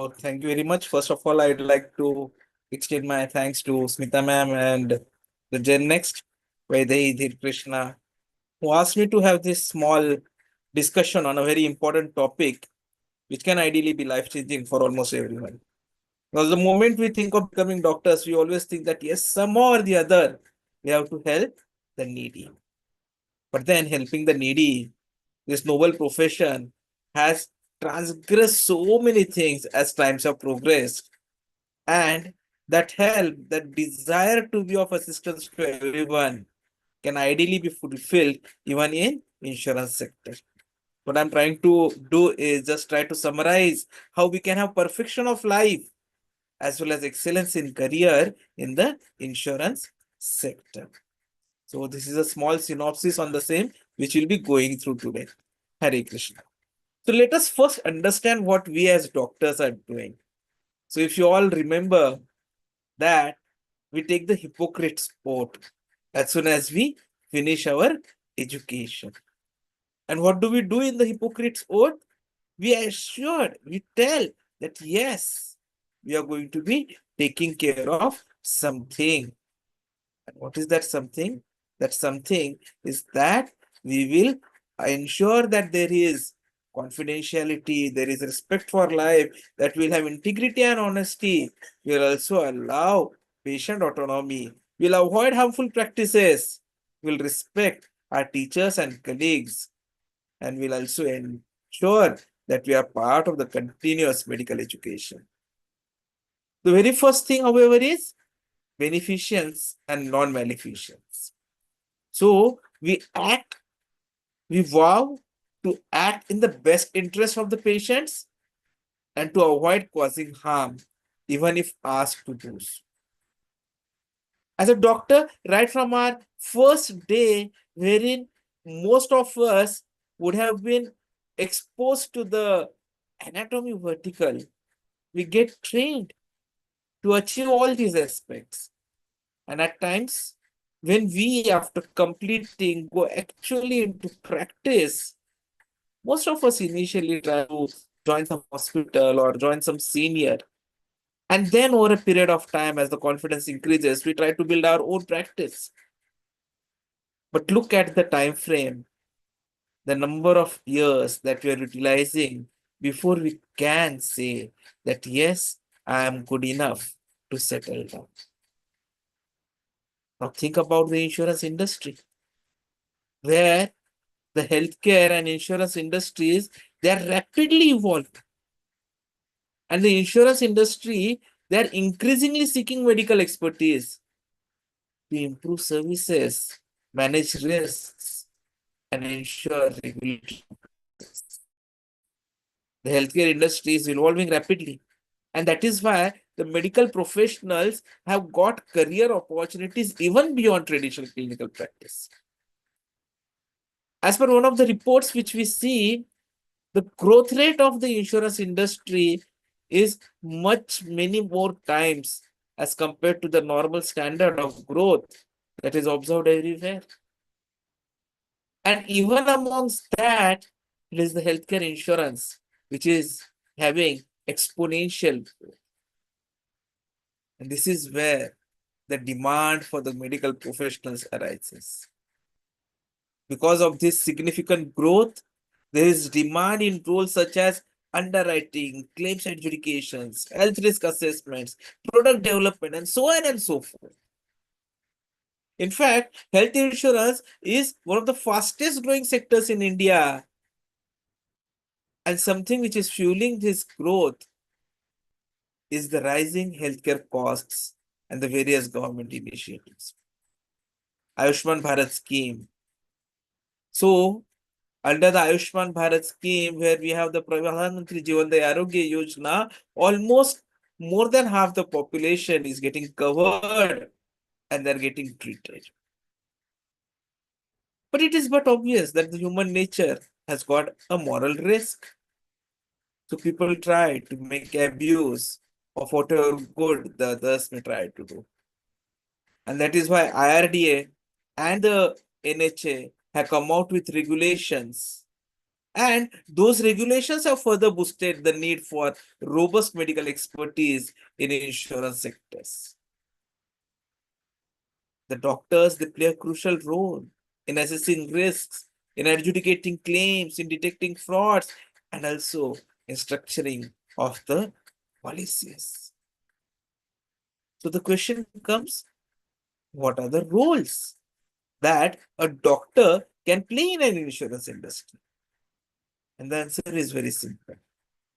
Thank you very much. First of all, I'd like to extend my thanks to Smita ma'am and the Gen Next, Vaidhi Krishna, who asked me to have this small discussion on a very important topic, which can ideally be life-changing for almost everyone. Because the moment we think of becoming doctors, we always think that yes, somehow or the other, we have to help the needy. But then helping the needy, this noble profession, has transgressed so many things as times have progressed. And that help, that desire to be of assistance to everyone can ideally be fulfilled even in insurance sector. What I'm trying to do is just try to summarize how we can have perfection of life as well as excellence in career in the insurance sector. So this is a small synopsis on the same, which we'll be going through today. Hare Krishna. So let us first understand what we as doctors are doing. So if you all remember that we take the Hippocrates oath as soon as we finish our education. And what do we do in the Hippocrates oath? We assure, we tell that yes, we are going to be taking care of something. And what is that something? That something is that we will ensure that there is confidentiality, there is respect for life, that will have integrity and honesty. We'll also allow patient autonomy. We'll avoid harmful practices. We'll respect our teachers and colleagues. And we'll also ensure that we are part of the continuous medical education. The very first thing, however, is beneficence and non-maleficence. So we vow to act in the best interest of the patients and to avoid causing harm, even if asked to do so. As a doctor, right from our first day, wherein most of us would have been exposed to the anatomy vertical, we get trained to achieve all these aspects. And at times, when we, after completing, go actually into practice, most of us initially try to join some hospital or join some senior. And then over a period of time, as the confidence increases, we try to build our own practice. But look at the time frame, the number of years that we are utilizing before we can say that, yes, I am good enough to settle down. Now think about the insurance industry, where the healthcare and insurance industries, they are rapidly evolving. And the insurance industry, they are increasingly seeking medical expertise to improve services, manage risks, and ensure regulatory. The healthcare industry is evolving rapidly. And that is why the medical professionals have got career opportunities even beyond traditional clinical practice. As per one of the reports which we see, the growth rate of the insurance industry is many more times as compared to the normal standard of growth that is observed everywhere. And even amongst that, it is the healthcare insurance, which is having exponential growth. And this is where the demand for the medical professionals arises. Because of this significant growth, there is demand in roles such as underwriting, claims adjudications, health risk assessments, product development, and so on and so forth. In fact, health insurance is one of the fastest growing sectors in India. And something which is fueling this growth is the rising healthcare costs and the various government initiatives. Ayushman Bharat scheme. So, under the Ayushman Bharat scheme, where we have the Pradhan Mantri Jeevan Daya Arogya Yojana, almost more than half the population is getting covered and they're getting treated. But it is but obvious that the human nature has got a moral risk. So people try to make abuse of whatever good the others may try to do. And that is why IRDA and the NHA have come out with regulations And those regulations have further boosted the need for robust medical expertise in insurance sectors. The doctors, they play a crucial role in assessing risks, in adjudicating claims, in detecting frauds, and also in structuring of the policies. So the question comes, what are the roles that a doctor can play in an insurance industry? And the answer is very simple.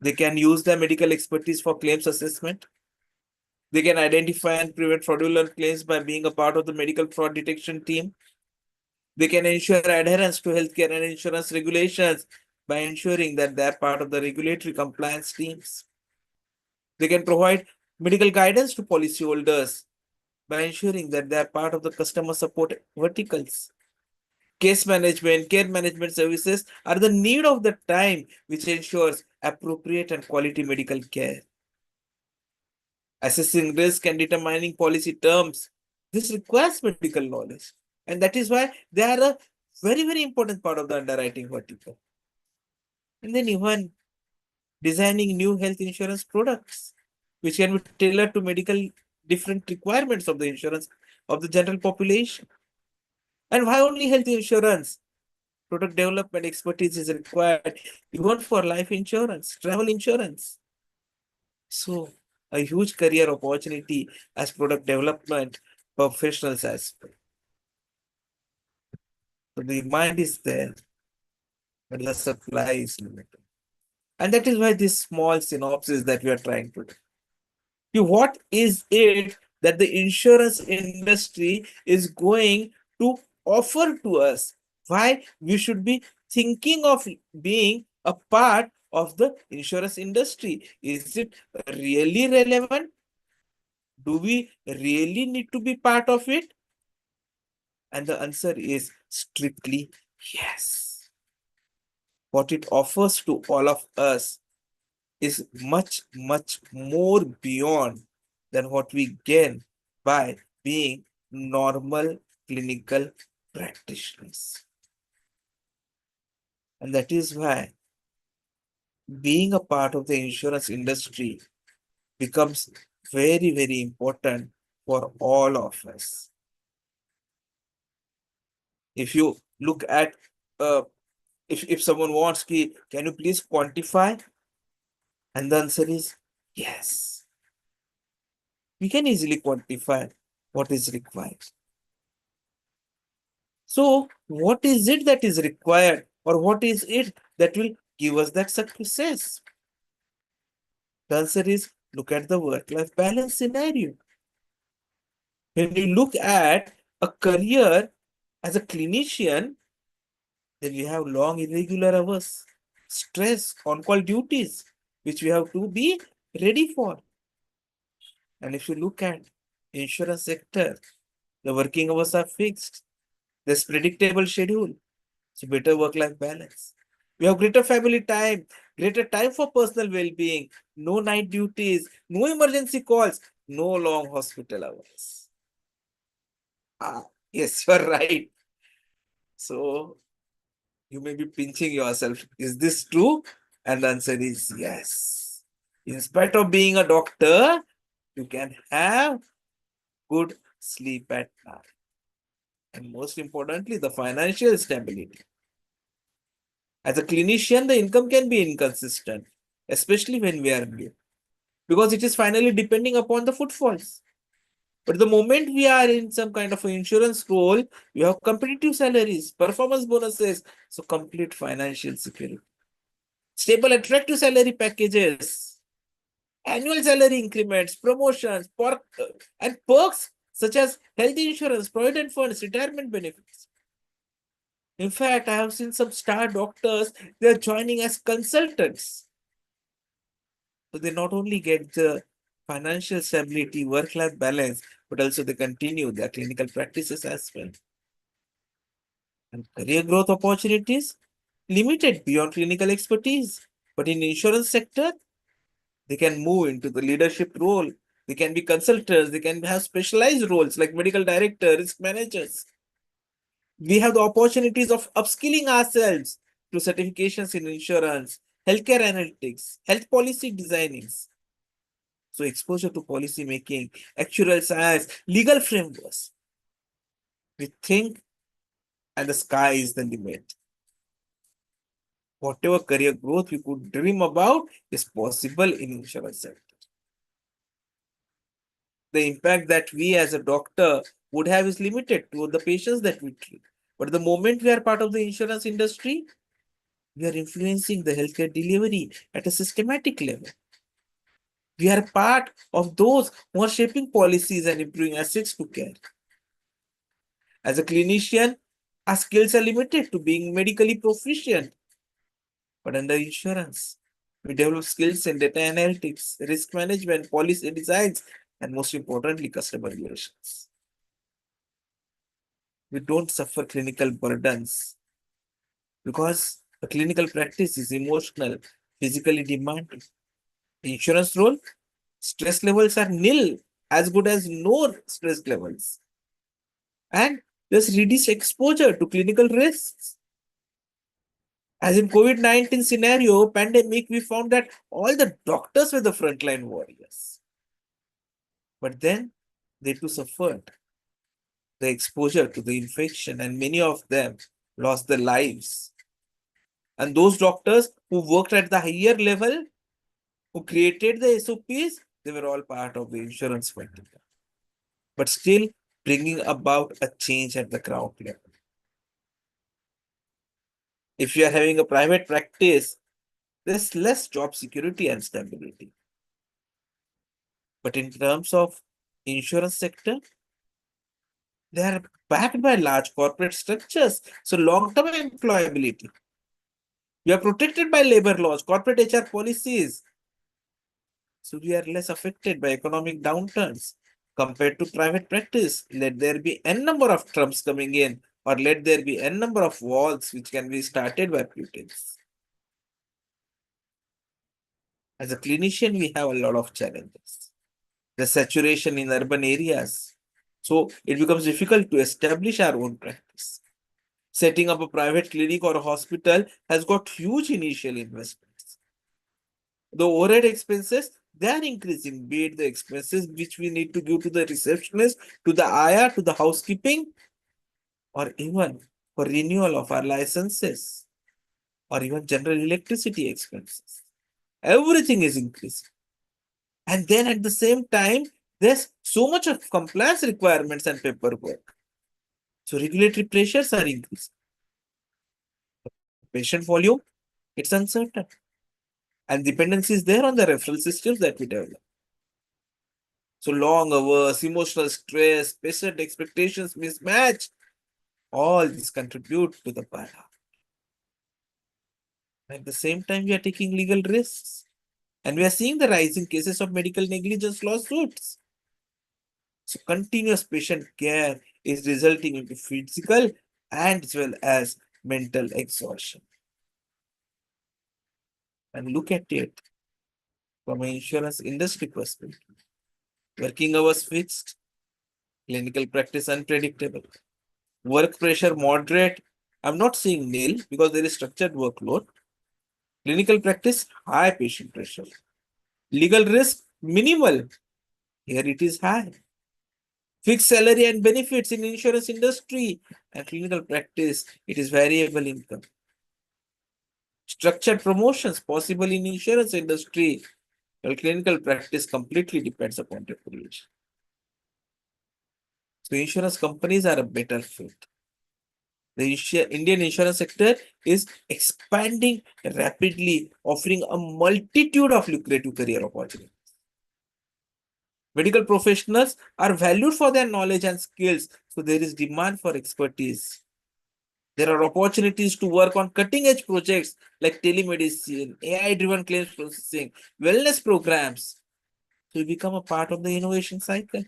They can use their medical expertise for claims assessment. They can identify and prevent fraudulent claims by being a part of the medical fraud detection team. They can ensure adherence to healthcare and insurance regulations by ensuring that they're part of the regulatory compliance teams. They can provide medical guidance to policyholders by ensuring that they're part of the customer support verticals. Case management, care management services are the need of the time which ensures appropriate and quality medical care. Assessing risk and determining policy terms, this requires medical knowledge. And that is why they are a very, very important part of the underwriting vertical. And then even designing new health insurance products, which can be tailored to medical different requirements of the insurance of the general population. And why only health insurance? Product development expertise is required even for life insurance, travel insurance. So a huge career opportunity as product development professionals as well. So the demand is there, but the supply is limited. And that is why this small synopsis that we are trying to do. What is it that the insurance industry is going to offer to us? Why we should be thinking of being a part of the insurance industry? Is it really relevant? Do we really need to be part of it? And the answer is strictly yes. What it offers to all of us is much, much more beyond than what we gain by being normal clinical practitioners. And that is why being a part of the insurance industry becomes very, very important for all of us. If you look at, if someone wants, can you please quantify? And the answer is yes. We can easily quantify what is required. So, what is it that is required, or what is it that will give us that success? The answer is look at the work-life balance scenario. When you look at a career as a clinician, then we have long irregular hours, stress, on-call duties, which we have to be ready for. And if you look at insurance sector, the working hours are fixed. There's predictable schedule. So better work-life balance. We have greater family time, greater time for personal well-being, no night duties, no emergency calls, no long hospital hours. Yes, you're right. So you may be pinching yourself. Is this true? And the answer is yes. In spite of being a doctor, you can have good sleep at night. And most importantly, the financial stability. As a clinician, the income can be inconsistent, especially when we are new, because it is finally depending upon the footfalls. But the moment we are in some kind of an insurance role, we have competitive salaries, performance bonuses, so complete financial security. Stable, attractive salary packages, annual salary increments, promotions, and perks such as health insurance, provident funds, retirement benefits. In fact, I have seen some star doctors, they are joining as consultants. So they not only get the financial stability, work-life balance, but also they continue their clinical practices as well. And career growth opportunities, limited beyond clinical expertise. But in insurance sector, they can move into the leadership role. They can be consultants. They can have specialized roles like medical director, risk managers. We have the opportunities of upskilling ourselves to certifications in insurance, healthcare analytics, health policy designings. So exposure to policy making, actuarial science, legal frameworks. We think and the sky is the limit. Whatever career growth you could dream about is possible in insurance sector. The impact that we as a doctor would have is limited to the patients that we treat. But the moment we are part of the insurance industry, we are influencing the healthcare delivery at a systematic level. We are part of those who are shaping policies and improving access to care. As a clinician, our skills are limited to being medically proficient. But under insurance, we develop skills in data analytics, risk management, policy designs, and most importantly, customer relations. We don't suffer clinical burdens because a clinical practice is emotional, physically demanding. Insurance role, stress levels are nil, as good as no stress levels. And there's reduced exposure to clinical risks. As in COVID-19 scenario, pandemic, we found that all the doctors were the frontline warriors. But then they too suffered the exposure to the infection, and many of them lost their lives. And those doctors who worked at the higher level, who created the SOPs, they were all part of the insurance fund. But still bringing about a change at the ground level. If you are having a private practice, there's less job security and stability. But in terms of insurance sector, they are backed by large corporate structures. So long-term employability. We are protected by labor laws, corporate HR policies. So we are less affected by economic downturns compared to private practice. Let there be n number of Trumps coming in, or let there be n number of walls which can be started by Putins. As a clinician, we have a lot of challenges. The saturation in urban areas. So it becomes difficult to establish our own practice. Setting up a private clinic or a hospital has got huge initial investments. The overhead expenses, they are increasing, be it the expenses which we need to give to the receptionist, to the IR, to the housekeeping, or even for renewal of our licenses, or even general electricity expenses. Everything is increasing. And then at the same time, there's so much of compliance requirements and paperwork. So regulatory pressures are increasing. Patient volume, it's uncertain. And dependency is there on the referral systems that we develop. So long hours, emotional stress, patient expectations mismatch, all these contribute to the burnout. At the same time, we are taking legal risks. And we are seeing the rising cases of medical negligence lawsuits. So continuous patient care is resulting into physical and as well as mental exhaustion. And look at it from an insurance industry perspective. Working hours fixed, clinical practice unpredictable, work pressure moderate. I'm not saying nil because there is structured workload. Clinical practice, high patient pressure. Legal risk, minimal. Here it is high. Fixed salary and benefits in insurance industry and clinical practice, it is variable income. Structured promotions possible in insurance industry, while clinical practice completely depends upon regulation. So insurance companies are a better fit. The Indian insurance sector is expanding rapidly, offering a multitude of lucrative career opportunities. Medical professionals are valued for their knowledge and skills, so there is demand for expertise. There are opportunities to work on cutting-edge projects like telemedicine, AI-driven claims processing, wellness programs. So you become a part of the innovation cycle.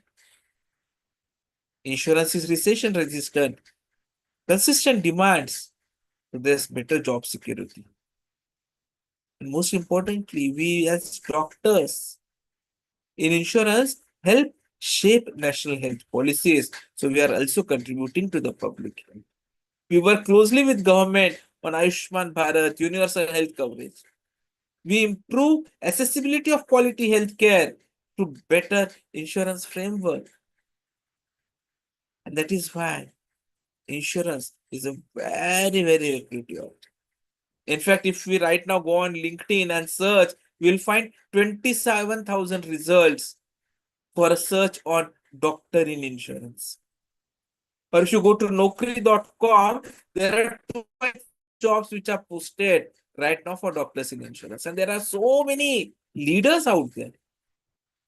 Insurance is recession-resistant. Consistent demands, so there's better job security. And most importantly, we as doctors in insurance help shape national health policies. So we are also contributing to the public health. We work closely with government on Ayushman Bharat, universal health coverage. We improve accessibility of quality healthcare through better insurance framework. And that is why insurance is a very, very lucrative. In fact, if we right now go on LinkedIn and search, we'll find 27,000 results for a search on doctor in insurance. Or if you go to Naukri.com, there are 2 jobs which are posted right now for doctors in insurance. And there are so many leaders out there.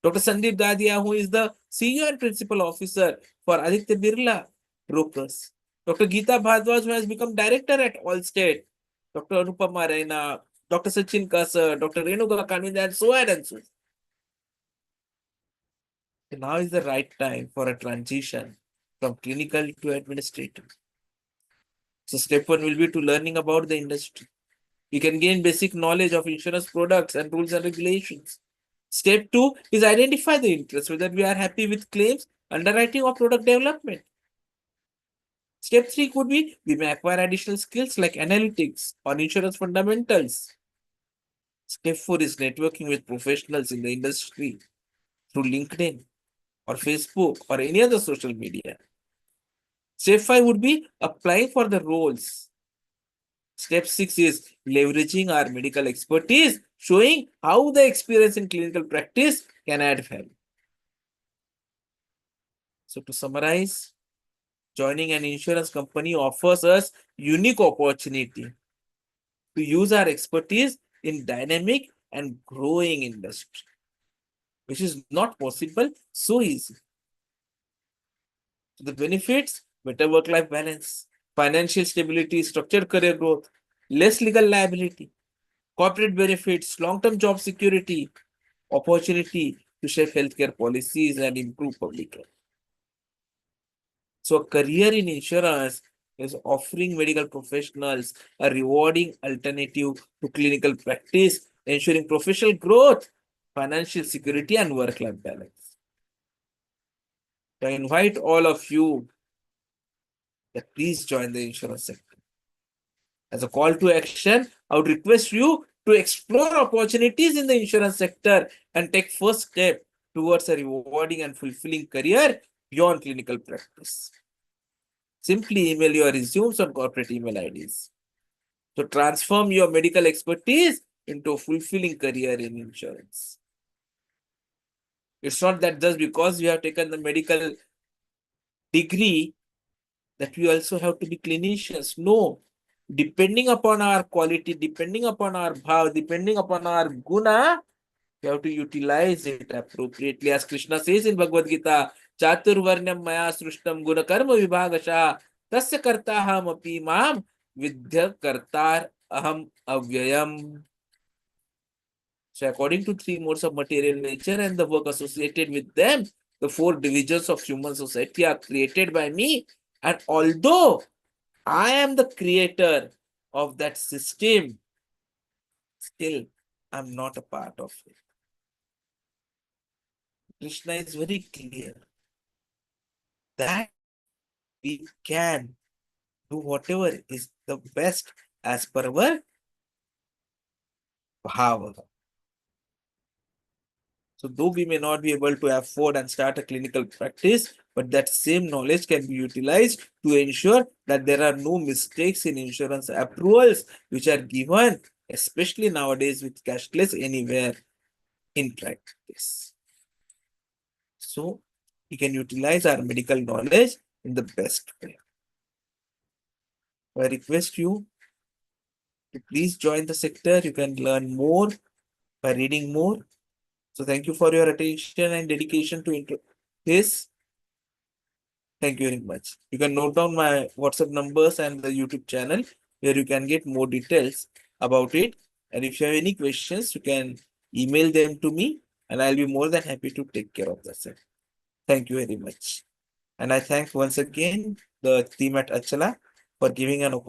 Dr. Sandeep Dadia, who is the CEO and Principal Officer for Aditya Birla Brokers. Dr. Geeta Bhardwaj, who has become Director at Allstate. Dr. Anupama Raina, Dr. Sachin Kasar, Dr. Renuka Kanvinda, and so on and so on. So now is the right time for a transition from clinical to administrative. So step 1 will be to learning about the industry. You can gain basic knowledge of insurance products and rules and regulations. Step 2 is identify the interest, whether we are happy with claims, underwriting, or product development. Step 3 could be we may acquire additional skills like analytics or insurance fundamentals. Step 4 is networking with professionals in the industry through LinkedIn or Facebook or any other social media. Step 5 would be applying for the roles. Step 6 is leveraging our medical expertise, showing how the experience in clinical practice can add value. So to summarize, joining an insurance company offers us unique opportunity to use our expertise in dynamic and growing industry, which is not possible so easy. So the benefits, better work-life balance, financial stability, structured career growth, less legal liability, corporate benefits, long-term job security, opportunity to shape healthcare policies and improve public health. So a career in insurance is offering medical professionals a rewarding alternative to clinical practice, ensuring professional growth, financial security, and work-life balance. So I invite all of you that please join the insurance sector. As a call to action, I would request you to explore opportunities in the insurance sector and take first step towards a rewarding and fulfilling career beyond clinical practice. Simply email your resumes on corporate email IDs. So transform your medical expertise into a fulfilling career in insurance. It's not that just because we have taken the medical degree that we also have to be clinicians. No. Depending upon our quality, depending upon our bhav, depending upon our guna, we have to utilize it appropriately. As Krishna says in Bhagavad Gita, Chaturvarnyam maya srushtam guna karma vibhagasha tasya kartaham api mam vidya kartar aham avyayam. So according to 3 modes of material nature and the work associated with them, the 4 divisions of human society are created by me. And although I am the creator of that system, still I'm not a part of it. Krishna is very clear that we can do whatever is the best as per our bhava. So though we may not be able to afford and start a clinical practice, but that same knowledge can be utilized to ensure that there are no mistakes in insurance approvals which are given, especially nowadays with cashless anywhere in practice. So we can utilize our medical knowledge in the best way. I request you to please join the sector. You can learn more by reading more. So thank you for your attention and dedication to this. Thank you very much. You can note down my WhatsApp numbers and the YouTube channel where you can get more details about it. And if you have any questions, you can email them to me and I'll be more than happy to take care of that. Thank you very much. And I thank once again the team at Achala for giving an opportunity